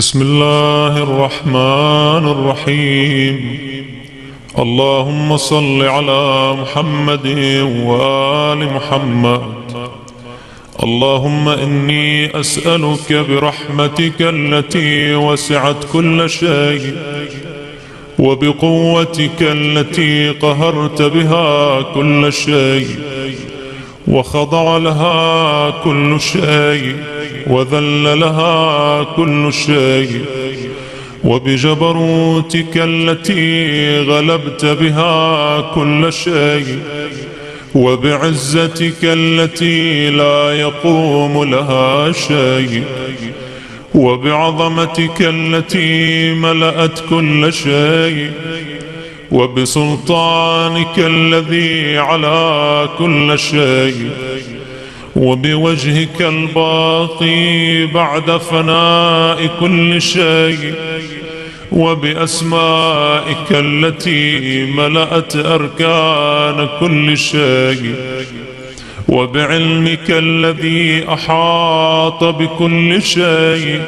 بسم الله الرحمن الرحيم. اللهم صل على محمد وآل محمد. اللهم إني أسألك برحمتك التي وسعت كل شيء وبقوتك التي قهرت بها كل شيء وخضع لها كل شيء وذل لها كل شيء، وبجبروتك التي غلبت بها كل شيء، وبعزتك التي لا يقوم لها شيء، وبعظمتك التي ملأت كل شيء، وبسلطانك الذي على كل شيء، وبوجهك الباقي بعد فناء كل شيء، وبأسمائك التي ملأت أركان كل شيء، وبعلمك الذي أحاط بكل شيء،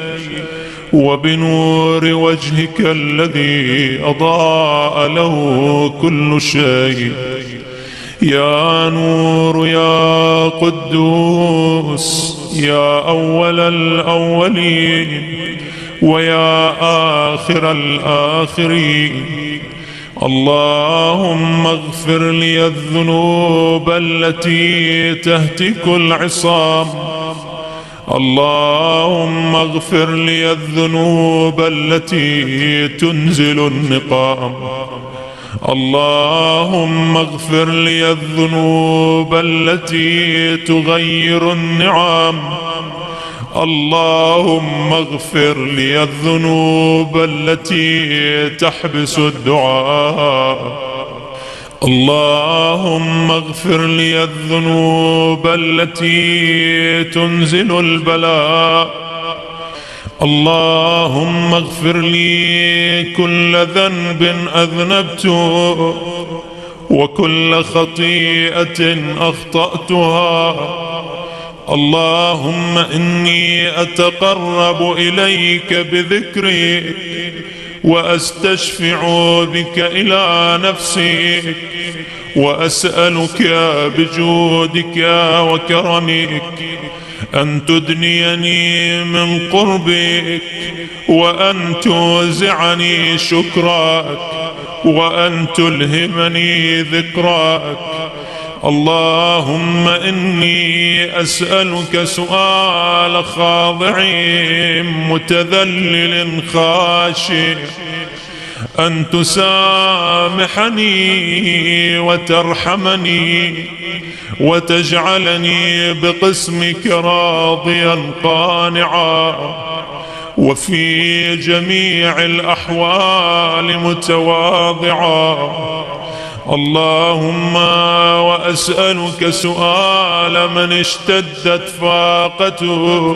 وبنور وجهك الذي أضاء له كل شيء. يا نور يا قدوس يا أول الأولين ويا آخر الآخرين، اللهم اغفر لي الذنوب التي تهتك العصام، اللهم اغفر لي الذنوب التي تنزل النقام، اللهم اغفر لي الذنوب التي تغير النعم، اللهم اغفر لي الذنوب التي تحبس الدعاء، اللهم اغفر لي الذنوب التي تنزل البلاء، اللهم اغفر لي كل ذنب أذنبته وكل خطيئة أخطأتها، اللهم إني أتقرب إليك بذكرك وأستشفع بك إلى نفسك، وأسألك بجودك وكرمك أن تدنيني من قربك، وأن توزعني شكرك، وأن تلهمني ذكرك. اللهم إني أسألك سؤال خاضع متذلل خاشع، أن تسامحني وترحمني وتجعلني بقسمك راضيا قانعا، وفي جميع الأحوال متواضعا. اللهم وأسألك سؤال من اشتدت فاقته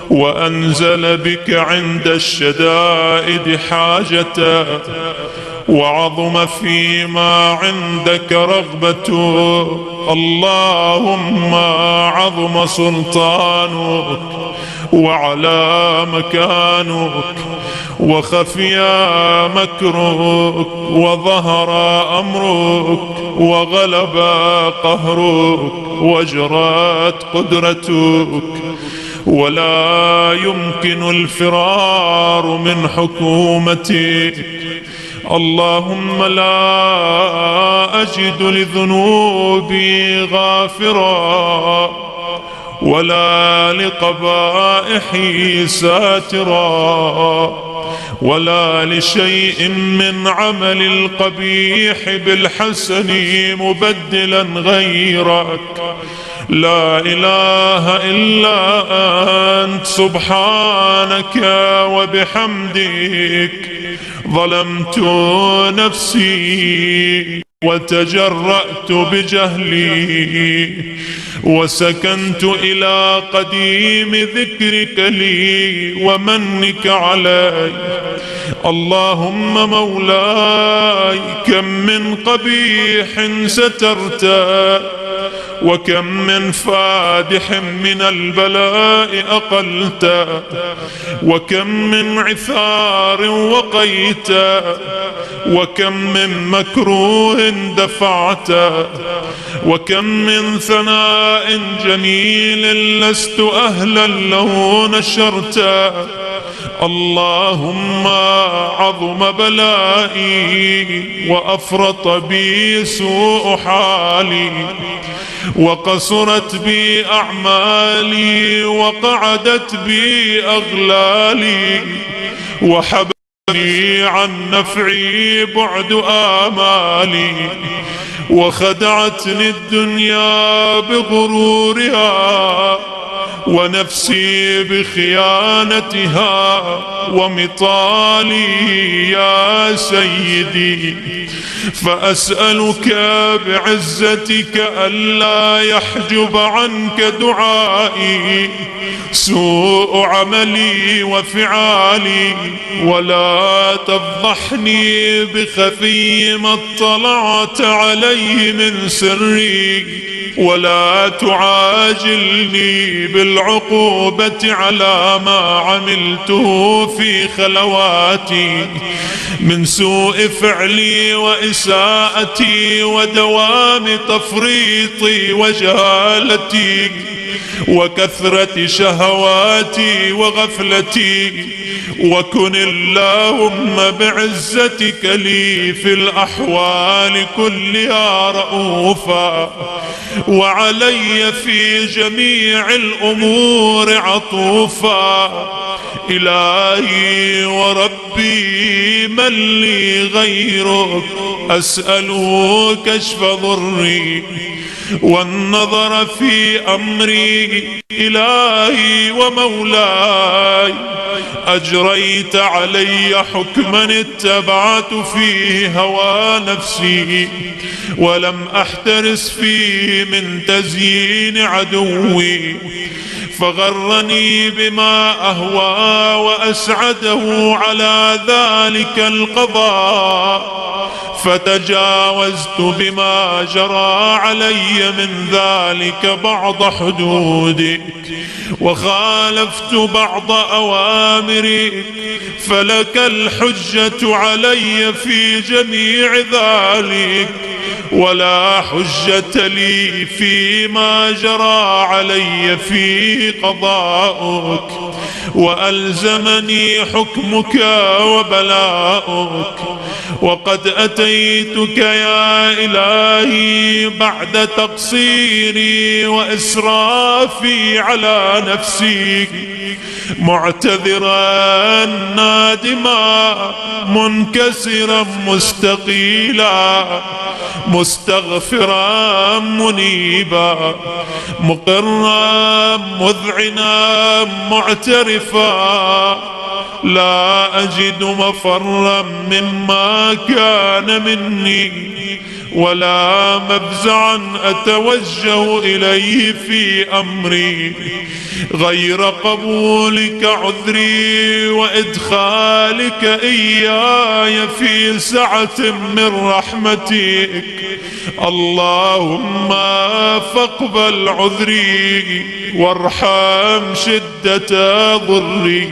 وأنزل بك عند الشدائد حاجته، وعظم فيما عندك رغبته، اللهم عظم سلطانك وعلى مكانك وخفي مكرك وظهر أمرك وغلب قهرك وجرت قدرتك، ولا يمكن الفرار من حكومتك. اللهم لا أجد لذنوبي غافرا ولا لقبائحي ساترا، ولا لشيء من عمل القبيح بالحسن مبدلا غيرك. لا إله إلا أنت سبحانك وبحمدك ظلمت نفسي وتجرأت بجهلي وسكنت إلى قديم ذكرك لي ومنك علي. اللهم مولاي كم من قبيح سترته وكم من فادح من البلاء أقلت، وكم من عثار وقيت، وكم من مكروه دفعت، وكم من ثناء جميل لست أهلا له نشرت. اللهم عظم بلائي وأفرط بي سوء حالي، وقصرت بي أعمالي وقعدت بي أغلالي، وحبني عن نفعي بعد آمالي، وخدعتني الدنيا بغرورها ونفسي بخيانتها ومطالي يا سيدي. فأسألك بعزتك ألا يحجب عنك دعائي سوء عملي وفعالي، ولا تفضحني بخفي ما اطلعت عليه من سري، ولا تعاجلني بالعقوبة على ما عملته في خلواتي من سوء فعلي وإساءتي ودوام تفريطي وجهالتي وكثرة شهواتي وغفلتي. وكن اللهم بعزتك لي في الأحوال كلها رؤوفا، وعلي في جميع الأمور عطوفا. إلهي وربي من لي غيرك، أسأله كشف ضري والنظر في أمري. إلهي ومولاي، أجريت علي حكما اتبعت فيه هوى نفسي، ولم أحترس فيه من تزيين عدوي، فغرني بما أهوى وأسعده على ذلك القضاء، فتجاوزت بما جرى علي من ذلك بعض حدودك، وخالفت بعض أوامرك، فلك الحجة علي في جميع ذلك، ولا حجة لي فيما جرى علي في قضاؤك. وألزمني حكمك وبلاؤك، وقد أتيتك يا إلهي بعد تقصيري وإسرافي على نفسي، معتذرا نادما منكسرا مستقيلا، مستغفرا منيبا، مقرا مذعنا معترفا، لا أجد مفرا مما كان مني، ولا مفزعا أتوجه إليه في أمري غير قبولك عذري وإدخالك إياي في سعة من رحمتك. اللهم فاقبل عذري وارحم شدة ضري،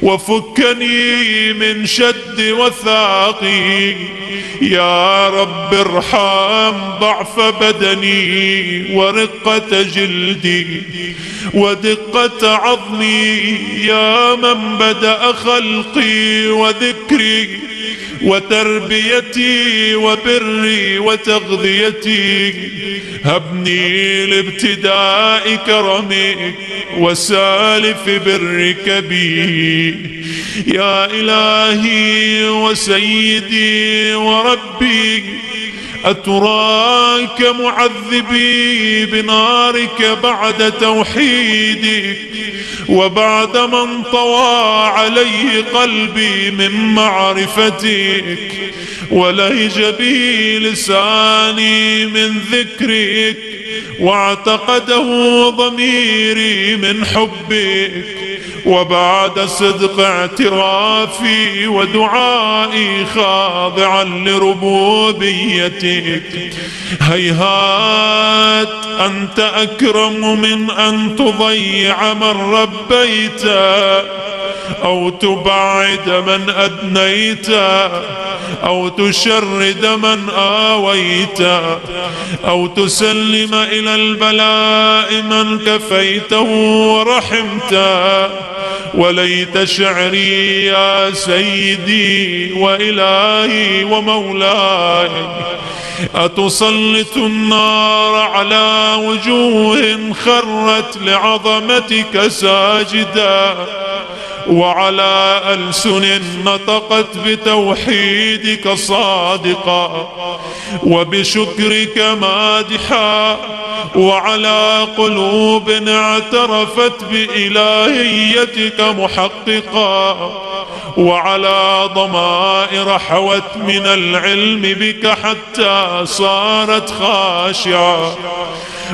وفكني من شد وثاقي. يا رب ارحم ضعف بدني ورقة جلدي ودقة عظمي، يا من بدأ خلقي وذكري وتربيتي وبري وتغذيتي. هبني لابتداء كرمك وسالف برك بي. يا إلهي وسيدي وربي، أتراك معذبي بنارك بعد توحيدك، وبعد من طوى عليه قلبي من معرفتك، ولهج به لساني من ذكرك، واعتقده ضميري من حبك، وبعد صدق اعترافي ودعائي خاضعا لربوبيتك، هيهات أنت أكرم من أن تضيع من ربيت أو تبعد من أدنيت أو تشرد من آويت أو تسلم إلى البلاء من كفيته ورحمت. وليت شعري يا سيدي وإلهي ومولاي أتسلط النار على وجوه خرت لعظمتك ساجدا، وعلى ألسن نطقت بتوحيدك صادقا وبشكرك مادحا، وعلى قلوب اعترفت بإلهيتك محققا، وعلى ضمائر حوت من العلم بك حتى صارت خاشعة،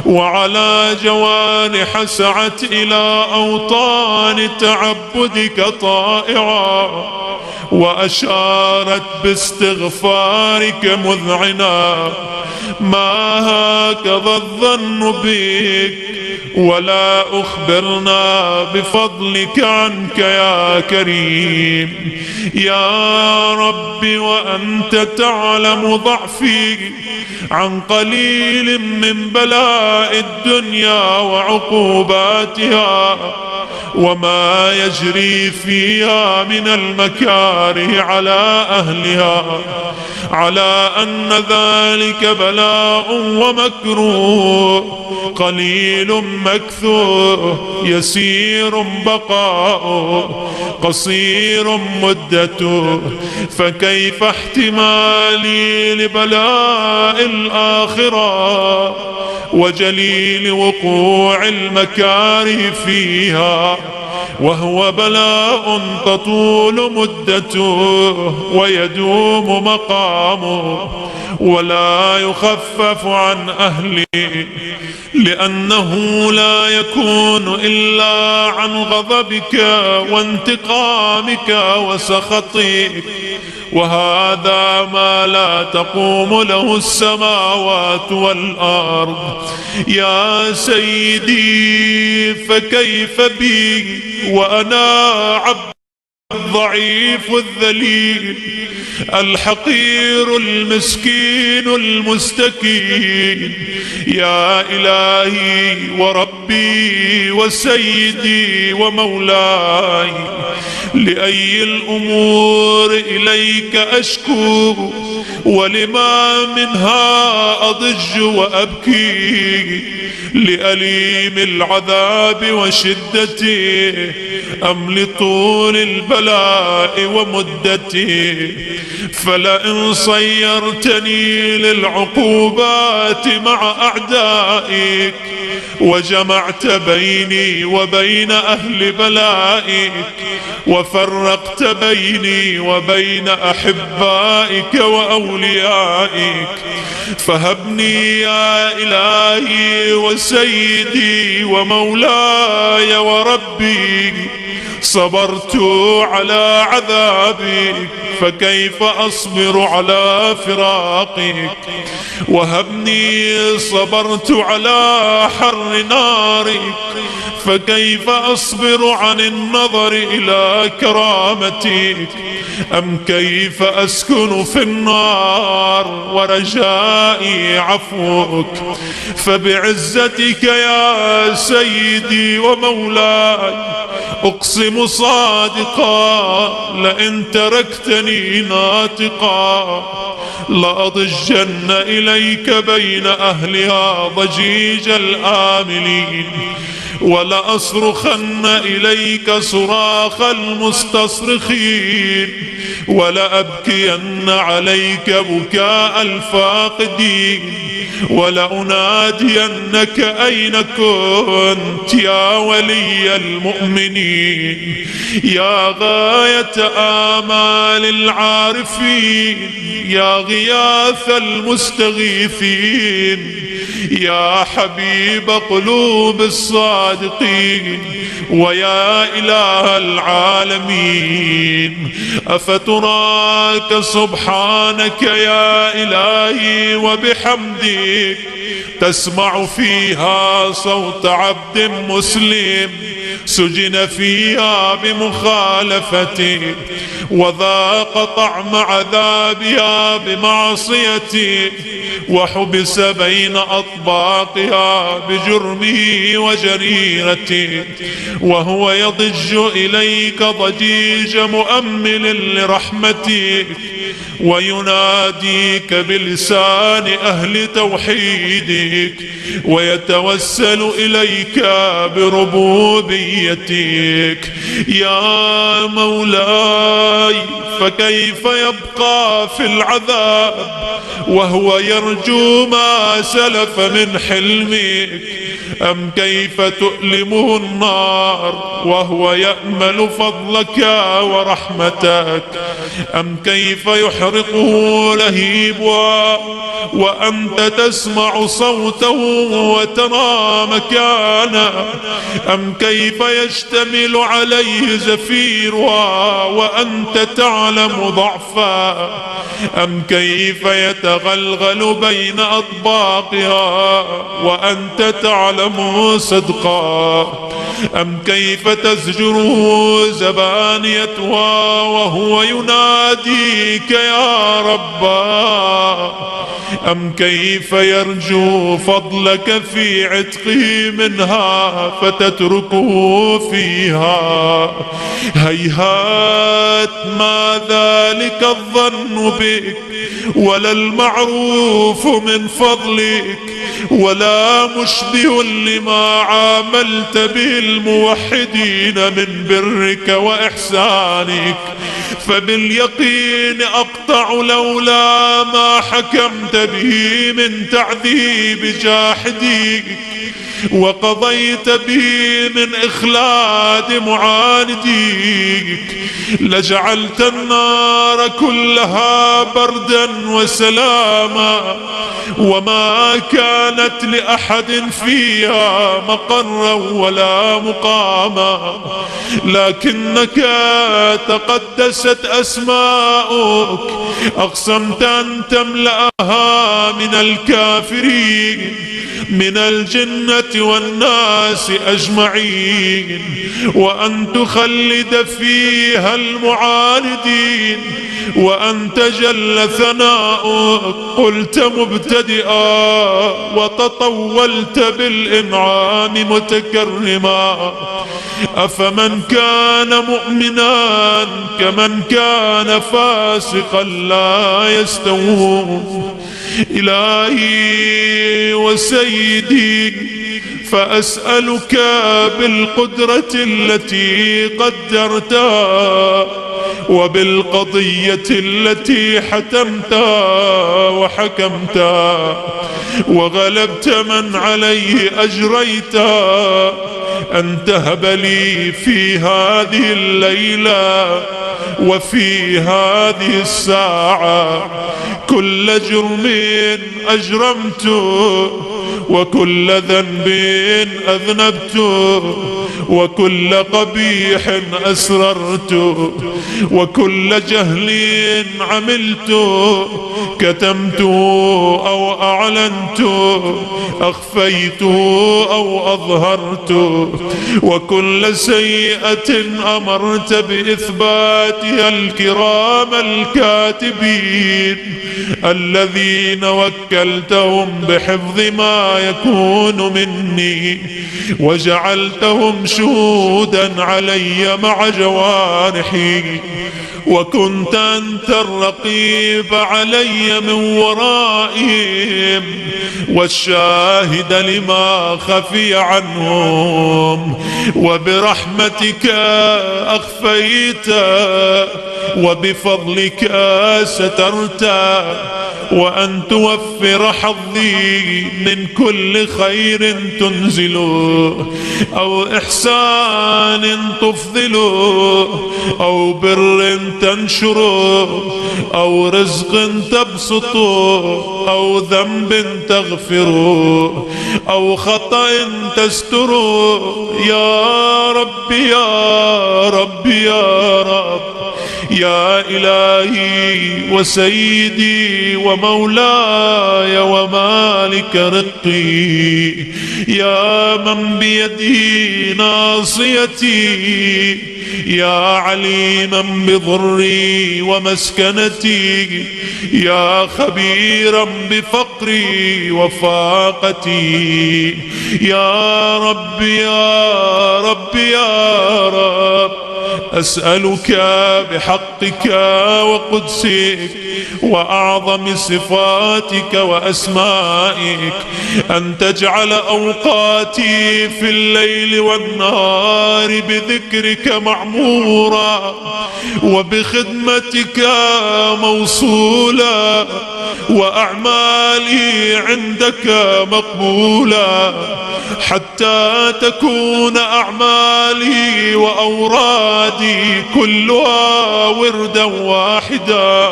وعلى جوارح سعت إلى أوطان تعبدك طائعا، وأشارت باستغفارك مذعنا. ما هكذا الظن بك ولا أخبرنا بفضلك عنك يا كريم يا ربي، وأنت تعلم ضعفي عن قليل من بلاء الدنيا وعقوباتها وما يجري فيها من المكاره على أهلها، على أن ذلك بلاء ومكروه قليل مكثوه يسير بقاؤه قصير مدته، فكيف احتمالي لبلاء الآخرة وجليل وقوع المكاره فيها وهو بلاء تطول مدته ويدوم مقامه ولا يخفف عن أهله، لأنه لا يكون إلا عن غضبك وانتقامك وسخطك، وهذا ما لا تقوم له السماوات والأرض. يا سيدي فكيف بي وأنا عبد الضعيف الذليل الحقير المسكين المستكين، يا إلهي وربي وسيدي ومولاي، لأي الأمور إليك أشكو ولما منها أضج وأبكي، لأليم العذاب وشدته أم لطول البلاء ومدته؟ فلئن صيرتني للعقوبات مع أعدائك وجمعت بيني وبين أهل بلائك وفرقت بيني وبين أحبائك وأوليائك، فهبني يا إلهي وسيدي ومولاي وربي، صبرت على عذابك فكيف أصبر على فراقك، وهبني صبرت على حر نارك فكيف أصبر عن النظر إلى كرامتك، أم كيف أسكن في النار ورجائي عفوك؟ فبعزتك يا سيدي ومولاي أقسم صادقا لئن تركتني ناطقا لأضجن إليك بين أهلها ضجيج الآملين، ولأصرخن إليك صراخ المستصرخين، ولأبكين عليك بكاء الفاقدين، ولأنادينك أين كنت يا ولي المؤمنين، يا غاية آمال العارفين، يا غياث المستغيثين، يا حبيب قلوب الصادقين، ويا إله العالمين أفتراك سبحانك يا إلهي وبحمدك تسمع فيها صوت عبد مسلم سجن فيها بمخالفتك وذاق طعم عذابها بمعصيتك وحبس بين أطباقها بجرمه وجريرته وهو يضج إليك ضجيج مؤمل لرحمتك ويناديك بلسان أهل توحيدك ويتوسل إليك بربوبيتك. يا مولاي فكيف يبقى في العذاب وهو يرجو ما سلف من حلمك؟ أم كيف تؤلمه النار وهو يأمل فضلك ورحمتك؟ أم كيف يحرقه لهيبها وأنت تسمع صوته وترى مكانه؟ أم كيف يشتمل عليه زفيرها وأنت تعلم ضعفا؟ أم كيف يتغلغل بين أطباقها وأنت تعلم صدقا؟ أم كيف تزجره زبانيتها وهو يناديك يا ربا؟ أم كيف يرجو فضلك في عتقه منها فتتركه فيها؟ هيهات ما ذلك الظن بك ولا المعروف من فضلك ولا مشبه لما عاملت به الموحدين من برك وإحسانك. فباليقين أقطع لولا ما حكمت به من تعذيب جاحديك وقضيت به من إخلاد معانديك لجعلت النار كلها بردا وسلاما وما كانت لأحد فيها مقرا ولا مقاما، لكنك تقدست أسماؤك أقسمت أن تملأها من الكافرين من الجنة والناس أجمعين وأن تخلد فيها المعاندين وأنت جل ثناؤك قلت مبتدئا وتطولت بالإنعام متكرما. أفمن كان مؤمنا كمن كان فاسقا لا يستوون. إلهي وسيدي فأسألك بالقدرة التي قدرتها وبالقضية التي حتمتها وحكمتها وغلبت من عليه أجريتها أن تهب لي في هذه الليلة وفي هذه الساعة كل جرم أجرمته وكل ذنب أذنبته وكل قبيح أسررته وكل جهل عملته كتمته أو أعلنته أخفيته أو أظهرته وكل سيئة أمرت بإثباتها الكرام الكاتبين الذين وكلتهم بحفظ ما يكون مني وجعلتهم شهودا علي مع جوارحي وكنت أنت الرقيب علي من ورائهم والشاهد لما خفي عنهم وبرحمتك أخفيت وبفضلك سترت وأن توفر حظي من كل خير تنزل أو إحسان تفضل أو بر تنشر أو رزق تبسط أو ذنب تغفر أو خطأ تستر يا رب يا رب يا رب يا إلهي وسيدي ومولاي ومالك رقي يا من بيده ناصيتي يا عليما بضري ومسكنتي يا خبيرا بفقري وفاقتي يا رب يا رب يا رب أسألك بحقك وقدسك وأعظم صفاتك وأسمائك أن تجعل أوقاتي في الليل والنهار بذكرك معمورا وبخدمتك موصولا وأعمالي عندك مقبولا حتى تكون أعمالي وأورادي كلها وردا واحدا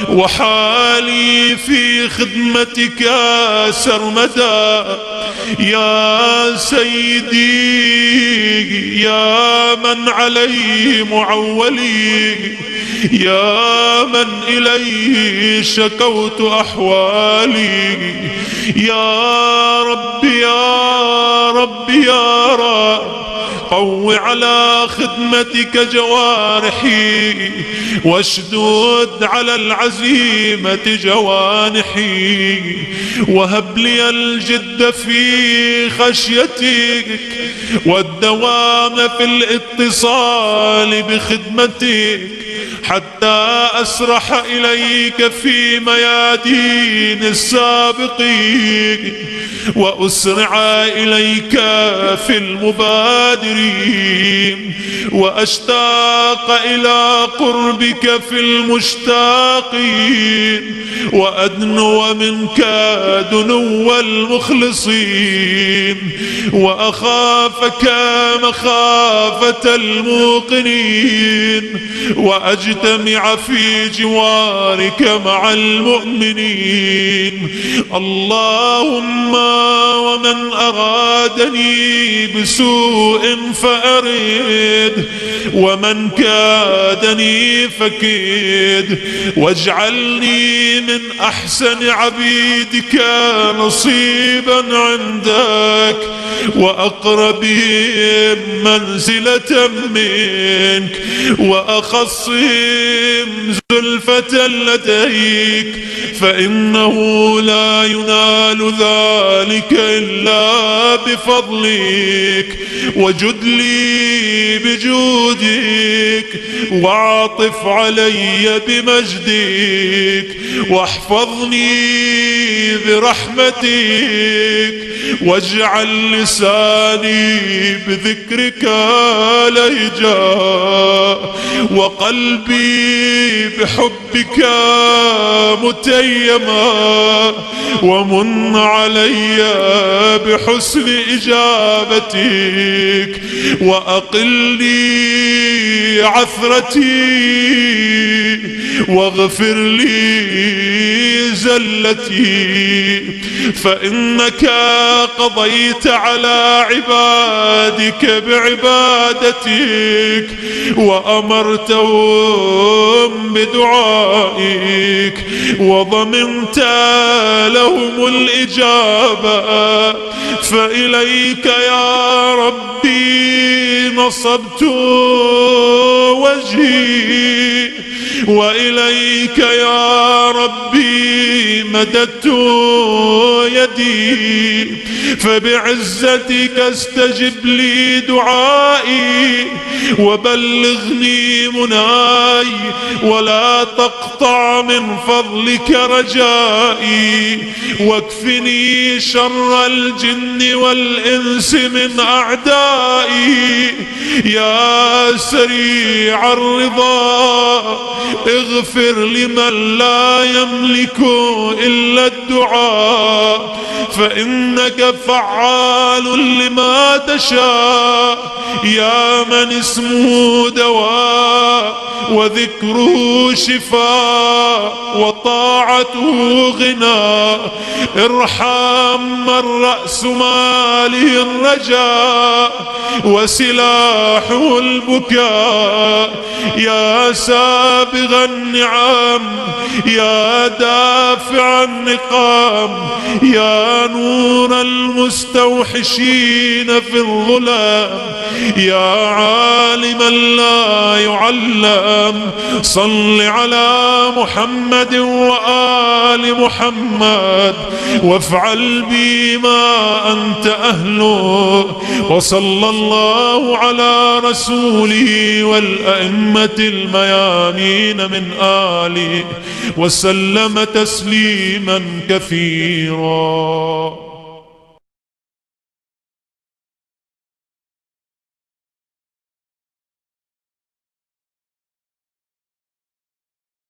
وحالي في خدمتك سرمدا يا سيدي يا من عليه معولي يا من إليه شكوت أحوالي يا رب يا رب يا رب قو على خدمتك جوارحي واشدد على العزيمة جوانحي وهب لي الجد في خشيتك والدوام في الاتصال بخدمتك حتى أسرح إليك في ميادين السابقين وأسرع إليك في المبادرين وأشتاق إلى قربك في المشتاقين وأدنو منك دنو المخلصين وأخافك مخافة الموقنين وأجتمع في جوارك مع المؤمنين اللهم ومن أرادني بسوء فأرد ومن كادني فكيد واجعلني من أحسن عبيدك نصيبا عندك وأقربهم منزلة منك وأخصهم زلفة لديك فإنه لا ينال ذلك إلا بفضلك وجد لي بجودك واعطف علي بمجدك واحفظني برحمتك واجعل لساني بذكرك لهجا وقلبي بحبك متيما ومن علي بحسن إجابتك وأقلني عثرتي واغفر لي زلتي فإنك قضيت على عبادك بعبادتك وأمرتهم بدعائك وضمنت لهم الإجابة فإليك يا ربي نصبت وجهي وإليك يا ربي مددت يدي فبعزتك استجب لي دعائي وبلغني مناي ولا تقطع من فضلك رجائي واكفني شر الجن والإنس من أعدائي يا سريع الرضا اغفر لمن لا يملك إلا الدعاء فإنك فعال لما تشاء، يا من اسمه دواء وذكره شفاء وطاعته غنى. ارحم من رأس ماله الرجاء وسلاحه البكاء، يا سابغ النعم، يا دافع النقام، يا نور المستوحشين في الظلام، يا عالما لا يعلم. صل على محمد وآل محمد وافعل بي ما أنت أهله. وصلى الله على رسوله والأئمة الميامين من آله وسلم تسليما كثيرا.